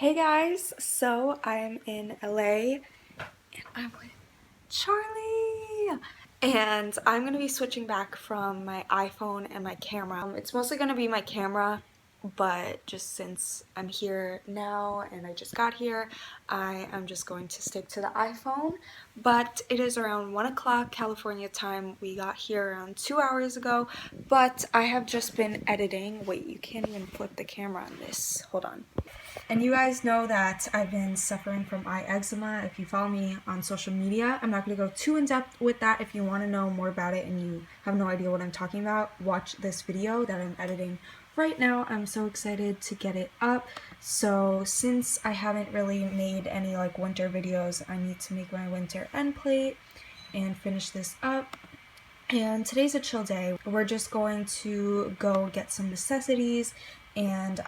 Hey guys, so I'm in LA and I'm with Charlie and I'm gonna be switching back from my iPhone and my camera. It's mostly gonna be my camera, but just since I'm here now and I just got here, I am just going to stick to the iPhone. But it is around 1 o'clock California time. We got here around 2 hours ago, but I have just been editing. Wait, you can't even flip the camera on this. Hold on. And you guys know that I've been suffering from eye eczema. If you follow me on social media, I'm not going to go too in depth with that. If you want to know more about it and you have no idea what I'm talking about, watch this video that I'm editing right now. I'm so excited to get it up. So since I haven't really made any like winter videos, I need to make my winter end plate and finish this up. And today's a chill day. We're just going to go get some necessities and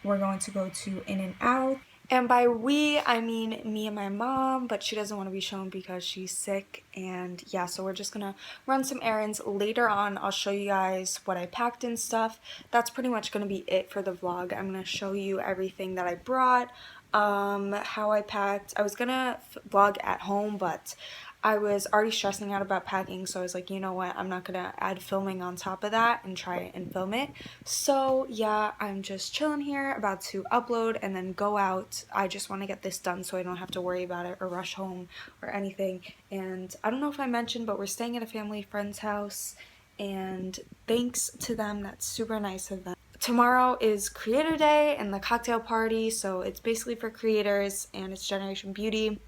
we're going to go to In-N-Out. And by we, I mean me and my mom, but she doesn't want to be shown because she's sick. And yeah, so we're just gonna run some errands. Later on, I'll show you guys what I packed and stuff. That's pretty much gonna be it for the vlog. I'm gonna show you everything that I brought, how I packed. I was gonna vlog at home, but I was already stressing out about packing, so I was like, you know what, I'm not gonna add filming on top of that and try and film it. So yeah, I'm just chilling here, about to upload and then go out. I just want to get this done so I don't have to worry about it or rush home or anything. And I don't know if I mentioned, but we're staying at a family friend's house, and thanks to them, that's super nice of them. Tomorrow is Creator Day and the cocktail party, so it's basically for creators and it's Generation Beauty.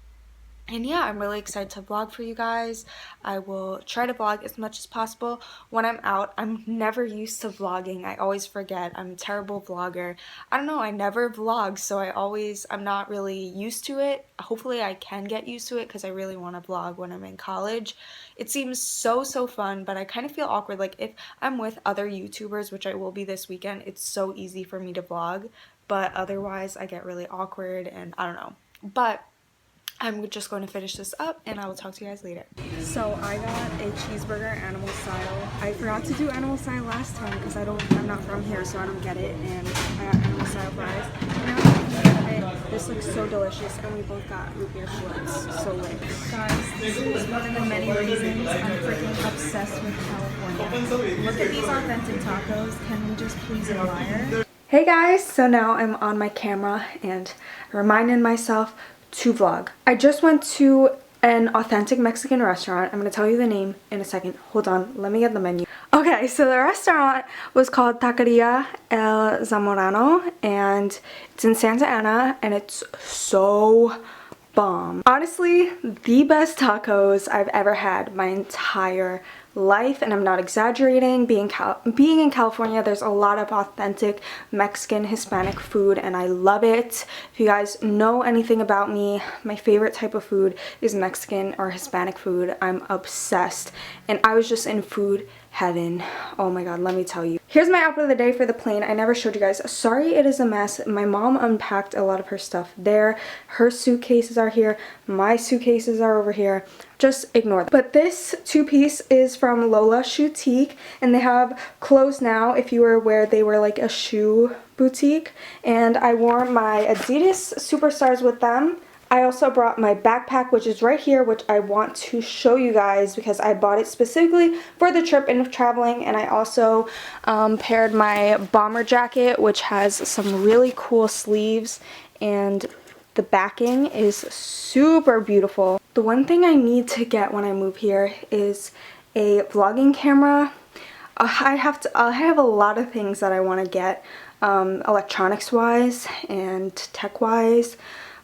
And yeah, I'm really excited to vlog for you guys. I will try to vlog as much as possible when I'm out. I'm never used to vlogging. I always forget. I'm a terrible vlogger. I don't know, I never vlog, so I'm not really used to it. Hopefully I can get used to it because I really want to vlog when I'm in college. It seems so fun, but I kind of feel awkward. Like if I'm with other YouTubers, which I will be this weekend, it's so easy for me to vlog. But otherwise I get really awkward and I don't know. But I'm just going to finish this up and I will talk to you guys later. So I got a cheeseburger animal style. I forgot to do animal style last time because I'm not from here, so I don't get it. And I got animal style fries. Now I'm thinking of it. This looks so delicious, and we both got root beer floats. So lit. Guys, this is one of the many reasons I'm freaking obsessed with California. Look at these authentic tacos. Can we just please admire? Hey guys, so now I'm on my camera and reminding myself to vlog. I just went to an authentic Mexican restaurant. I'm gonna tell you the name in a second. Hold on, let me get the menu. Okay, so the restaurant was called Taqueria El Zamorano and it's in Santa Ana and it's so bomb. Honestly, the best tacos I've ever had my entire life, and I'm not exaggerating. Being in California, there's a lot of authentic Mexican, Hispanic food, and I love it. If you guys know anything about me, my favorite type of food is Mexican or Hispanic food. I'm obsessed, and I was just in food heaven. Oh my god, let me tell you. Here's my outfit of the day for the plane. I never showed you guys. Sorry it is a mess. My mom unpacked a lot of her stuff there. Her suitcases are here. My suitcases are over here. Just ignore them. But this two-piece is from Lola Boutique, and they have clothes now if you were aware they were like a shoe boutique. And I wore my Adidas Superstars with them. I also brought my backpack, which is right here, which I want to show you guys because I bought it specifically for the trip and traveling. And I also paired my bomber jacket, which has some really cool sleeves, and the backing is super beautiful. The one thing I need to get when I move here is a vlogging camera. I have a lot of things that I want to get, electronics wise and tech wise.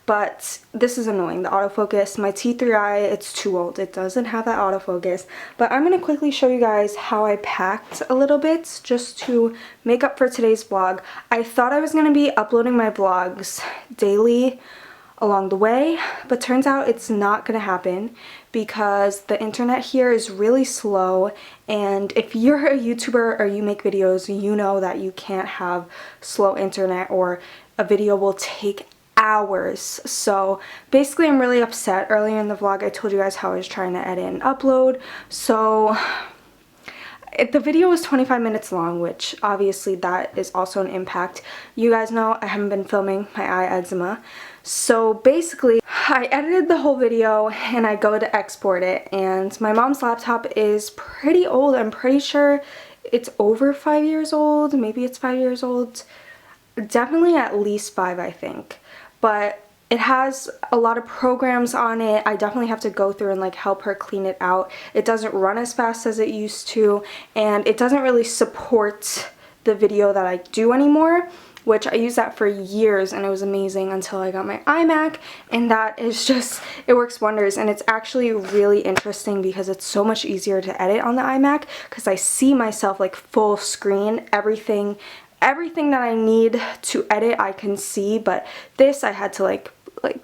But this is annoying, the autofocus. My T3i, it's too old. It doesn't have that autofocus. But I'm going to quickly show you guys how I packed a little bit just to make up for today's vlog. I thought I was going to be uploading my vlogs daily along the way, but turns out it's not going to happen because the internet here is really slow, and if you're a YouTuber or you make videos, you know that you can't have slow internet or a video will take hours. So basically I'm really upset. Earlier in the vlog I told you guys how I was trying to edit and upload, so The video was 25 minutes long, which obviously that is also an impact. You guys know I haven't been filming my eye eczema. So basically, I edited the whole video and I go to export it, and my mom's laptop is pretty old. I'm pretty sure it's over 5 years old. Maybe it's 5 years old. Definitely at least 5, I think. But it has a lot of programs on it. I definitely have to go through and like help her clean it out. It doesn't run as fast as it used to, and it doesn't really support the video that I do anymore, which I used that for years and it was amazing until I got my iMac, and that is just, it works wonders. And it's actually really interesting because it's so much easier to edit on the iMac because I see myself like full screen, everything that I need to edit I can see, but this I had to like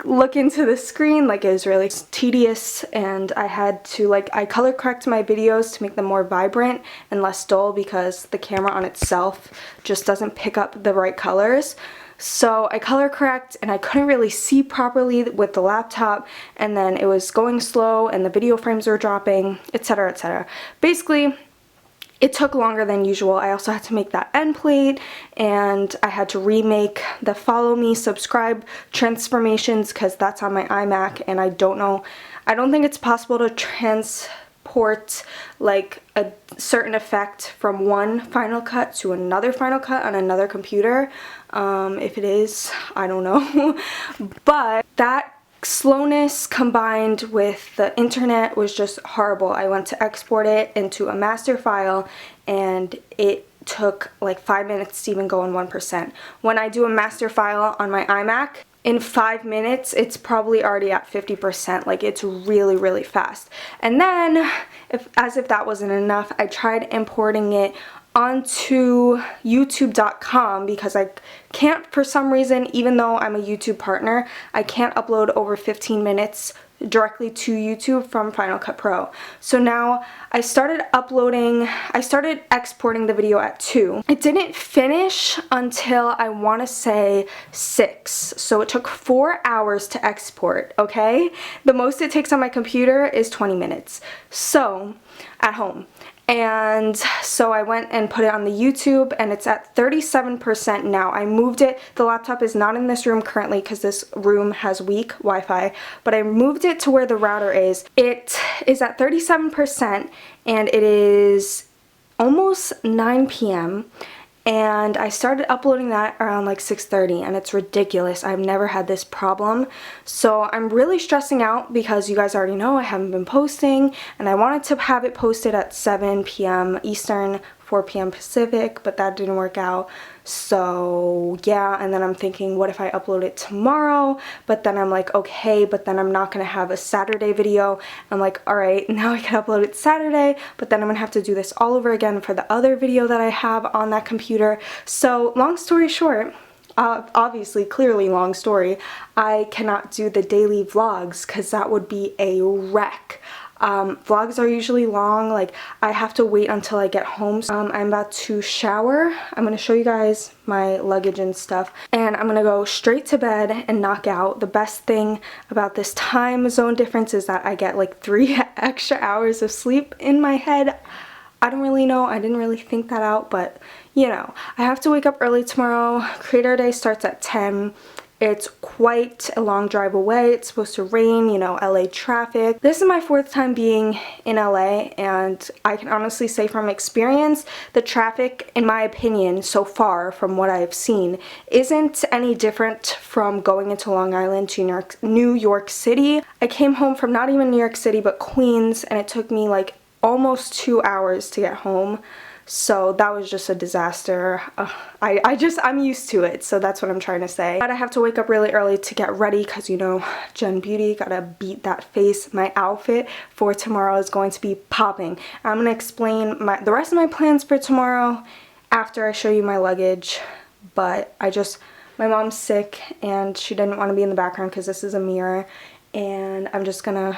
look into the screen. Like, it was really tedious, and I had to I color correct my videos to make them more vibrant and less dull because the camera on itself just doesn't pick up the right colors. So I color correct and I couldn't really see properly with the laptop, and then it was going slow and the video frames were dropping, etc, etc. Basically, it took longer than usual. I also had to make that end plate, and I had to remake the follow me, subscribe transformations because that's on my iMac, and I don't think it's possible to transport like a certain effect from one Final Cut to another Final Cut on another computer. If it is, I don't know. But that slowness combined with the internet was just horrible. I went to export it into a master file and it took like 5 minutes to even go on 1%. When I do a master file on my iMac, in 5 minutes it's probably already at 50%. Like, it's really, really fast. And then, as if that wasn't enough, I tried importing it onto youtube.com because I can't, for some reason, even though I'm a YouTube partner, I can't upload over 15 minutes directly to YouTube from Final Cut Pro. So now I started exporting the video at 2. It didn't finish until I want to say 6. So it took 4 hours to export, okay? The most it takes on my computer is 20 minutes. So, at home. And so I went and put it on the YouTube, and it's at 37% now. I moved it. The laptop is not in this room currently because this room has weak Wi-Fi, but I moved it to where the router is. It is at 37%, and it is almost 9 p.m. and I started uploading that around like 6:30, and it's ridiculous. I've never had this problem. So I'm really stressing out because you guys already know I haven't been posting, and I wanted to have it posted at 7 p.m. Eastern, 4 p.m. Pacific, but that didn't work out. So yeah, and then I'm thinking, what if I upload it tomorrow? But then I'm like, okay, but then I'm not gonna have a Saturday video. I'm like, all right, now I can upload it Saturday, but then I'm gonna have to do this all over again for the other video that I have on that computer. So long story short, obviously, clearly long story, I cannot do the daily vlogs because that would be a wreck. Vlogs are usually long. Like, I have to wait until I get home. So, I'm about to shower. I'm going to show you guys my luggage and stuff, and I'm going to go straight to bed and knock out. The best thing about this time zone difference is that I get like 3 extra hours of sleep in my head. I don't really know. I didn't really think that out, but you know, I have to wake up early tomorrow. Creator Day starts at 10. It's quite a long drive away. It's supposed to rain, you know, LA traffic. This is my 4th time being in LA, and I can honestly say from experience, the traffic, in my opinion, so far from what I've seen, isn't any different from going into Long Island to New York City. I came home from not even New York City, but Queens, and it took me like almost 2 hours to get home. So that was just a disaster. I'm used to it, so that's what I'm trying to say. But I have to wake up really early to get ready because, you know, Gen Beauty, gotta beat that face. My outfit for tomorrow is going to be popping. I'm gonna explain the rest of my plans for tomorrow after I show you my luggage. But my mom's sick and she didn't want to be in the background because this is a mirror, and I'm just gonna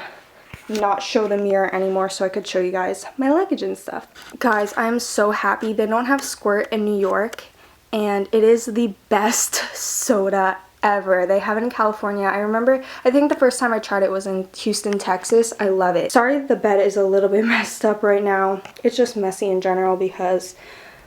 not show the mirror anymore so I could show you guys my luggage and stuff. Guys, I am so happy they don't have Squirt in New York, and it is the best soda ever. They have it in California. I remember, I think the first time I tried it was in Houston, Texas. I love it. Sorry the bed is a little bit messed up right now. It's just messy in general because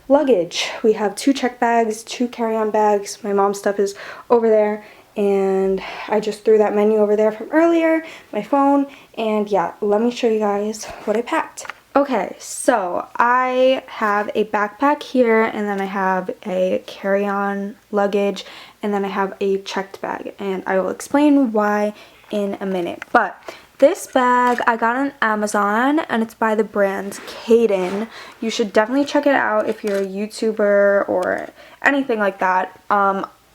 luggage. We have 2 check bags, 2 carry-on bags. My mom's stuff is over there, and I just threw that menu over there from earlier, my phone, and yeah, let me show you guys what I packed. Okay, so I have a backpack here, and then I have a carry-on luggage, and then I have a checked bag, and I will explain why in a minute. But this bag I got on Amazon, and it's by the brand Canon. You should definitely check it out if you're a YouTuber or anything like that.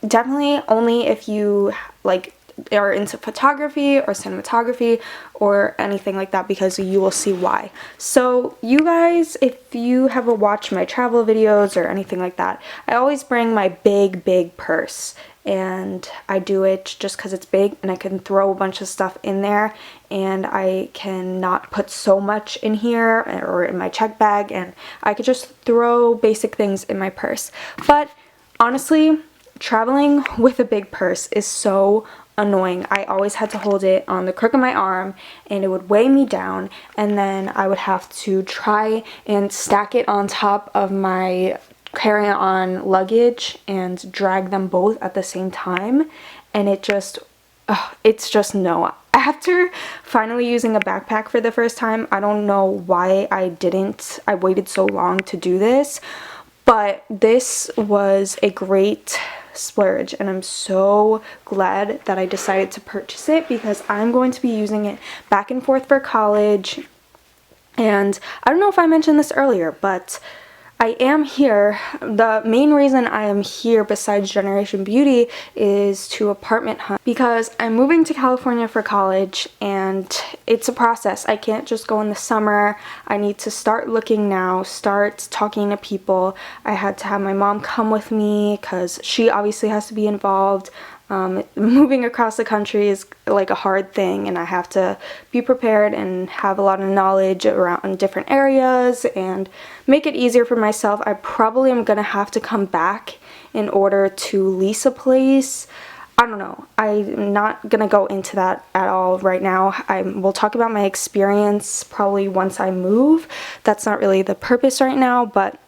Definitely only if you like are into photography or cinematography or anything like that, because you will see why. So you guys, if you have watched my travel videos or anything like that, I always bring my big purse, and I do it just because it's big and I can throw a bunch of stuff in there, and I cannot put so much in here or in my check bag, and I could just throw basic things in my purse. But honestly, traveling with a big purse is so annoying. I always had to hold it on the crook of my arm, and it would weigh me down, and then I would have to try and stack it on top of my carry-on luggage and drag them both at the same time, and it's just no. After finally using a backpack for the first time, I don't know why I waited so long to do this, but this was a great splurge, and I'm so glad that I decided to purchase it, because I'm going to be using it back and forth for college. And I don't know if I mentioned this earlier, but I am here. The main reason I am here besides Generation Beauty is to apartment hunt, because I'm moving to California for college, and it's a process. I can't just go in the summer. I need to start looking now, start talking to people. I had to have my mom come with me because she obviously has to be involved. Moving across the country is like a hard thing, and I have to be prepared and have a lot of knowledge around different areas and make it easier for myself. I probably am gonna have to come back in order to lease a place. I don't know. I'm not gonna go into that at all right now. We'll talk about my experience probably once I move. That's not really the purpose right now, but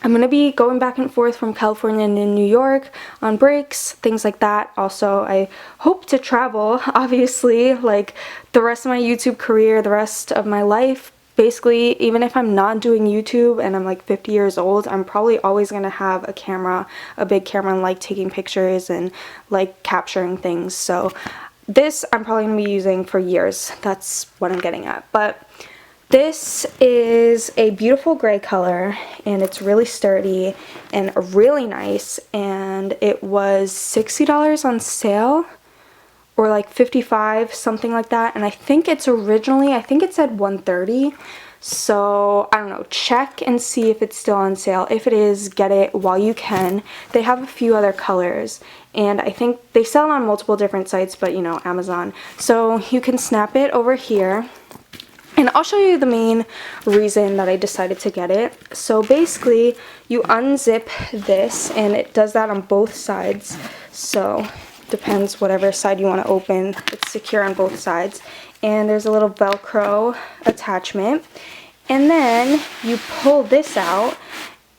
I'm going to be going back and forth from California and New York on breaks, things like that. Also, I hope to travel, obviously, like the rest of my YouTube career, the rest of my life. Basically, even if I'm not doing YouTube and I'm like 50 years old, I'm probably always going to have a camera, a big camera, and like taking pictures and like capturing things. So this I'm probably going to be using for years. That's what I'm getting at. But this is a beautiful gray color, and it's really sturdy and really nice, and it was $60 on sale, or like $55, something like that, and I think it said $130, so I don't know, check and see if it's still on sale. If it is, get it while you can. They have a few other colors, and I think they sell on multiple different sites, but you know, Amazon, so you can snap it over here. And I'll show you the main reason that I decided to get it. So basically, you unzip this, and it does that on both sides. So depends whatever side you want to open. It's secure on both sides. And there's a little Velcro attachment. And then you pull this out,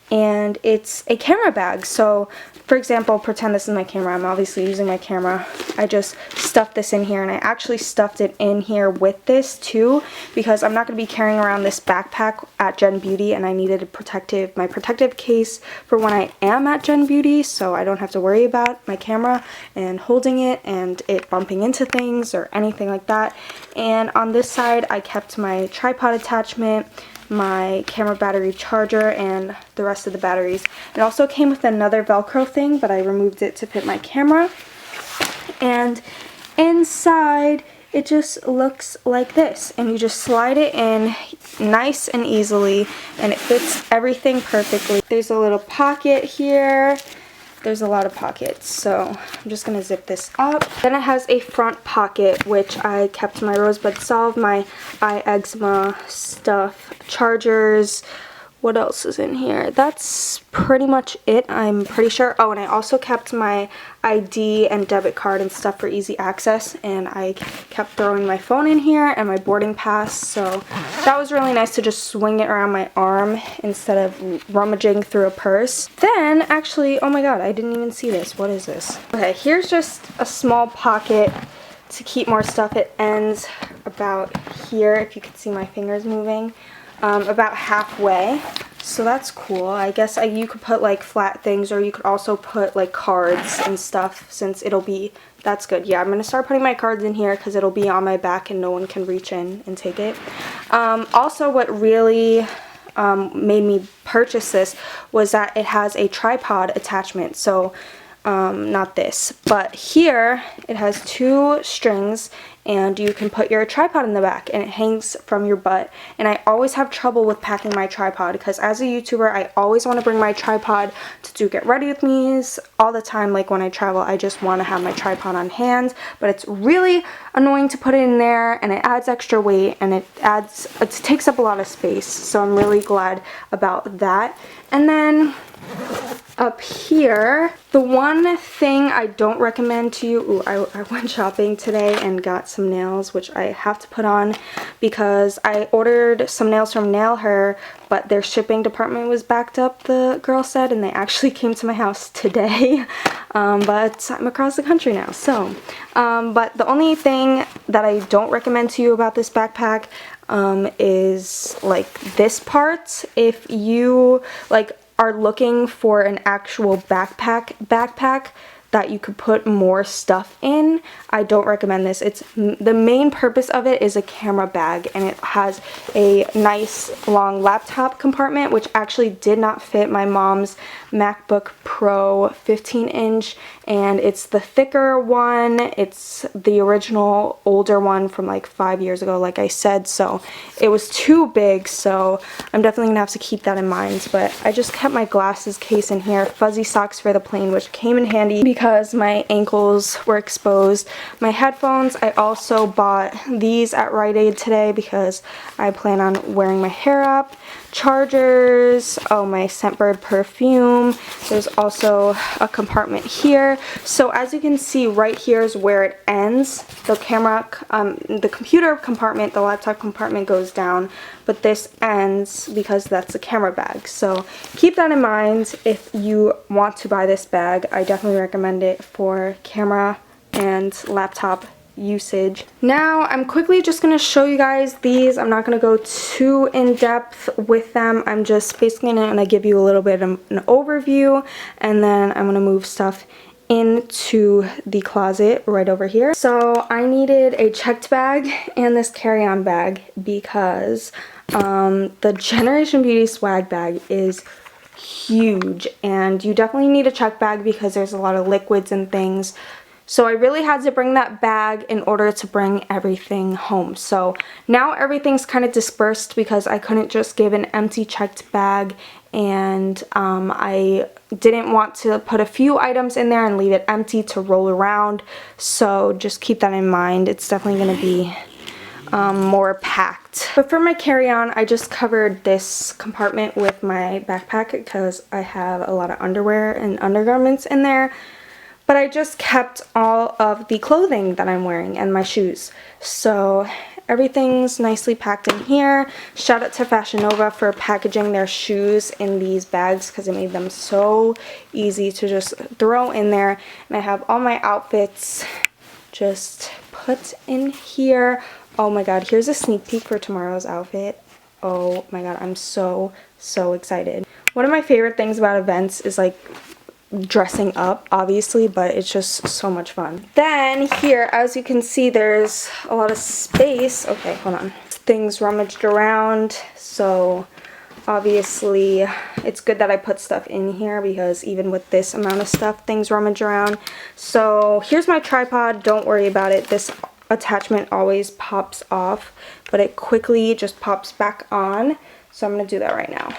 and it's a camera bag. So for example, pretend this is my camera. I'm obviously using my camera. I just stuffed this in here, and I actually stuffed it in here with this too, because I'm not going to be carrying around this backpack at Gen Beauty, and I needed my protective case for when I am at Gen Beauty, so I don't have to worry about my camera and holding it and it bumping into things or anything like that. And on this side, I kept my tripod attachment, my camera battery charger, and the rest of the batteries. It also came with another Velcro thing, but I removed it to fit my camera. And inside, it just looks like this, and you just slide it in nice and easily, and it fits everything perfectly. There's a little pocket here. There's a lot of pockets, so I'm just going to zip this up. Then it has a front pocket, which I kept my Rosebud Salve, my eye eczema stuff, chargers, What else is in here? That's pretty much it, I'm pretty sure. Oh, and I also kept my ID and debit card and stuff for easy access, and I kept throwing my phone in here and my boarding pass, so that was really nice to just swing it around my arm instead of rummaging through a purse. Then, actually, oh my god, I didn't even see this. What is this? Okay, here's just a small pocket to keep more stuff. It ends about here, if you could see my fingers moving. About halfway, so that's cool. I guess you could put like flat things, or you could also put like cards and stuff, since it'll be, that's good. Yeah, I'm gonna start putting my cards in here because it'll be on my back and no one can reach in and take it. Also, what really made me purchase this was that it has a tripod attachment. So not this, but here it has 2 strings, and you can put your tripod in the back, and it hangs from your butt. And I always have trouble with packing my tripod, because as a YouTuber, I always want to bring my tripod to do get ready with me's all the time. Like when I travel, I just want to have my tripod on hand, but it's really annoying to put it in there, and it adds extra weight, and it takes up a lot of space. So I'm really glad about that. And then up here, the one thing I don't recommend to you, ooh, I went shopping today and got some nails, which I have to put on because I ordered some nails from Nail Her, but their shipping department was backed up, the girl said, and they actually came to my house today. But I'm across the country now, so. But the only thing that I don't recommend to you about this backpack is like this part. If you like are looking for an actual backpack that you could put more stuff in, I don't recommend this. It's the main purpose of it is a camera bag, and it has a nice long laptop compartment, which actually did not fit my mom's MacBook Pro 15-inch, and it's the thicker one. It's the original older one from like 5 years ago, like I said, so it was too big, so I'm definitely gonna have to keep that in mind. But I just kept my glasses case in here, fuzzy socks for the plane, which came in handy because my ankles were exposed. My headphones, I also bought these at Rite Aid today because I plan on wearing my hair up. Chargers, oh, my Scentbird perfume. There's also a compartment here. So as you can see, right here is where it ends. The camera, the computer compartment, the laptop compartment goes down, but this ends because that's the camera bag. So keep that in mind if you want to buy this bag. I definitely recommend it for camera and laptop usage. Now I'm quickly just going to show you guys these. I'm not going to go too in depth with them. I'm just basically going to give you a little bit of an overview, and then I'm going to move stuff into the closet right over here. So I needed a checked bag and this carry-on bag because the Generation Beauty swag bag is huge, and you definitely need a check bag because there's a lot of liquids and things. So I really had to bring that bag in order to bring everything home. So now everything's kind of dispersed because I couldn't just give an empty checked bag, and I didn't want to put a few items in there and leave it empty to roll around. So just keep that in mind. It's definitely going to be more packed. But for my carry-on, I just covered this compartment with my backpack because I have a lot of underwear and undergarments in there. But I just kept all of the clothing that I'm wearing and my shoes. So everything's nicely packed in here. Shout out to Fashion Nova for packaging their shoes in these bags because it made them so easy to just throw in there. And I have all my outfits just put in here. Oh my god, here's a sneak peek for tomorrow's outfit. Oh my god, I'm so excited. One of my favorite things about events is like dressing up, obviously, but it's just so much fun. Then here, as you can see, there's a lot of space. Okay, hold on. Things rummaged around, so obviously it's good that I put stuff in here because even with this amount of stuff, things rummage around. So here's my tripod. Don't worry about it. This attachment always pops off, but it quickly just pops back on. So I'm gonna do that right now.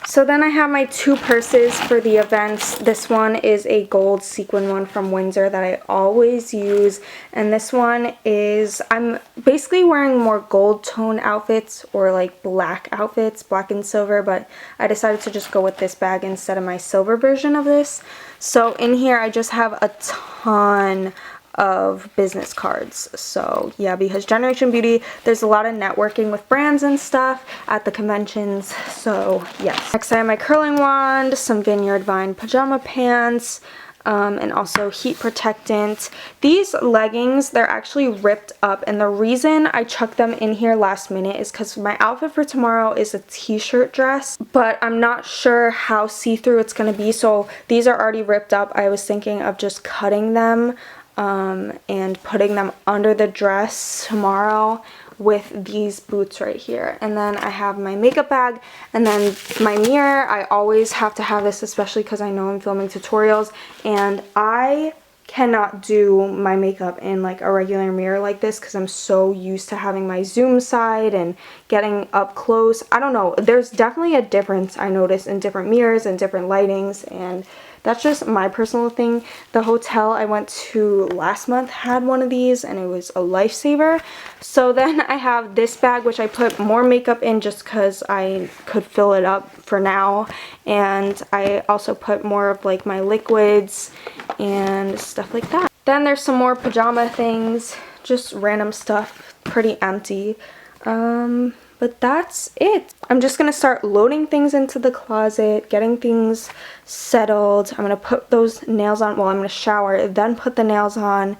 So then I have my 2 purses for the events. This one is a gold sequin one from Windsor that I always use. And this one is, I'm basically wearing more gold tone outfits or like black outfits, black and silver, but I decided to just go with this bag instead of my silver version of this. So in here I just have a ton of business cards. So yeah, because Generation Beauty, there's a lot of networking with brands and stuff at the conventions. So yes. Next I have my curling wand, some Vineyard Vine pajama pants, and also heat protectant. These leggings, they're actually ripped up, and the reason I chucked them in here last minute is because my outfit for tomorrow is a t-shirt dress, but I'm not sure how see-through it's going to be, so these are already ripped up. I was thinking of just cutting them and putting them under the dress tomorrow with these boots right here. And then I have my makeup bag and then my mirror. I always have to have this, especially because I know I'm filming tutorials and I cannot do my makeup in like a regular mirror like this because I'm so used to having my zoom side and getting up close. I don't know, there's definitely a difference I notice in different mirrors and different lightings, and that's just my personal thing. The hotel I went to last month had one of these and it was a lifesaver. So then I have this bag which I put more makeup in just because I could fill it up for now, and I also put more of like my liquids and stuff like that. Then there's some more pajama things, just random stuff, pretty empty. But that's it. I'm just going to start loading things into the closet, getting things settled. I'm going to put those nails on. Well, I'm going to shower, then put the nails on,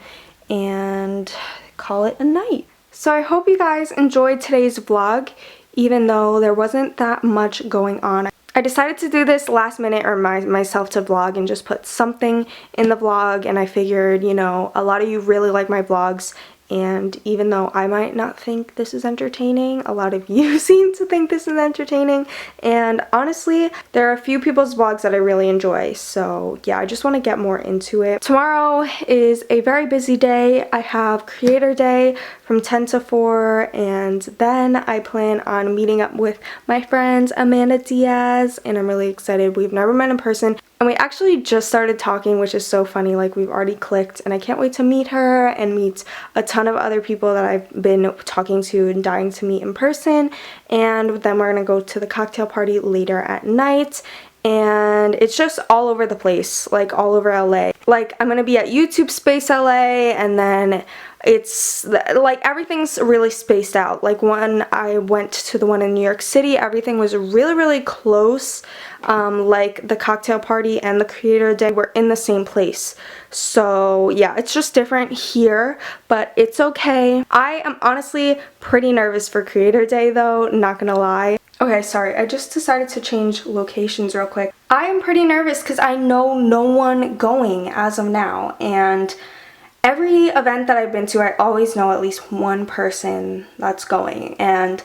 and call it a night. So I hope you guys enjoyed today's vlog, even though there wasn't that much going on. I decided to do this last minute, or myself to vlog and just put something in the vlog, and I figured, you know, a lot of you really like my vlogs. And even though I might not think this is entertaining, a lot of you seem to think this is entertaining. And honestly, there are a few people's vlogs that I really enjoy. So yeah, I just want to get more into it. Tomorrow is a very busy day. I have Creator Day from 10 to 4. And then I plan on meeting up with my friend Amanda Diaz. And I'm really excited. We've never met in person. And we actually just started talking, which is so funny. Like, we've already clicked, and I can't wait to meet her and meet a ton of other people that I've been talking to and dying to meet in person. And then we're gonna go to the cocktail party later at night. And it's just all over the place, like all over LA. Like, I'm gonna be at YouTube Space LA, and then it's like everything's really spaced out. Like, when I went to the one in New York City, everything was really close. Like the cocktail party and the Creator Day were in the same place. So yeah, it's just different here, but it's okay. I am honestly pretty nervous for Creator Day though, not gonna lie. Okay, sorry, I just decided to change locations real quick. I am pretty nervous because I know no one going as of now, and every event that I've been to, I always know at least one person that's going. And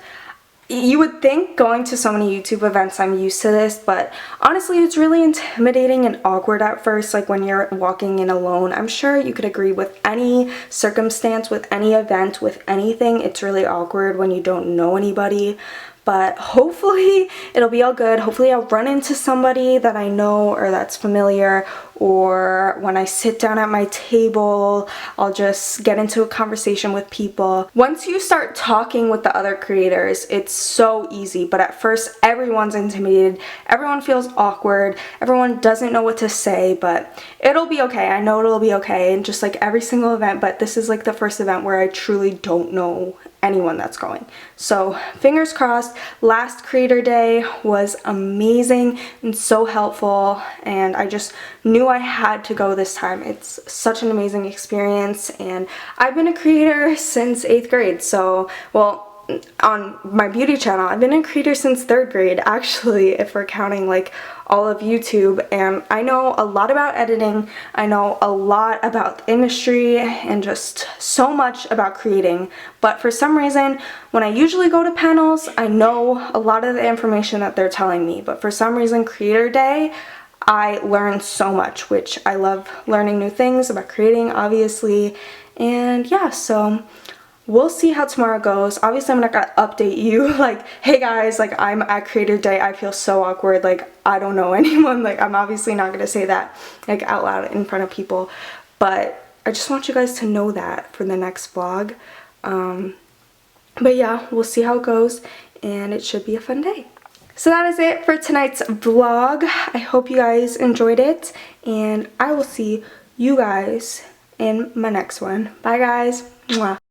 you would think going to so many YouTube events I'm used to this, but honestly it's really intimidating and awkward at first, like when you're walking in alone. I'm sure you could agree with any circumstance, with any event, with anything. It's really awkward when you don't know anybody. But hopefully it'll be all good. Hopefully I'll run into somebody that I know or that's familiar, or when I sit down at my table, I'll just get into a conversation with people. Once you start talking with the other creators, it's so easy, but at first everyone's intimidated, everyone feels awkward, everyone doesn't know what to say, but it'll be okay. I know it'll be okay, and just like every single event, but this is like the first event where I truly don't know anyone that's going. So fingers crossed. Last Creator Day was amazing and so helpful, and I just knew I had to go this time. It's such an amazing experience, and I've been a creator since 8th grade. So, well, on my beauty channel, I've been a creator since 3rd grade, actually, if we're counting like all of YouTube, and I know a lot about editing, I know a lot about the industry, and just so much about creating, but for some reason, when I usually go to panels, I know a lot of the information that they're telling me, but for some reason, Creator Day, I learned so much, which I love learning new things about creating, obviously, and yeah, so we'll see how tomorrow goes. Obviously, I'm not gonna update you like, hey guys, like I'm at creator day, I feel so awkward, like I don't know anyone. Like I'm obviously not gonna say that like out loud in front of people, but I just want you guys to know that for the next vlog. But yeah, we'll see how it goes, and it should be a fun day. So that is it for tonight's vlog. I hope you guys enjoyed it, and I will see you guys in my next one. Bye guys. Mwah.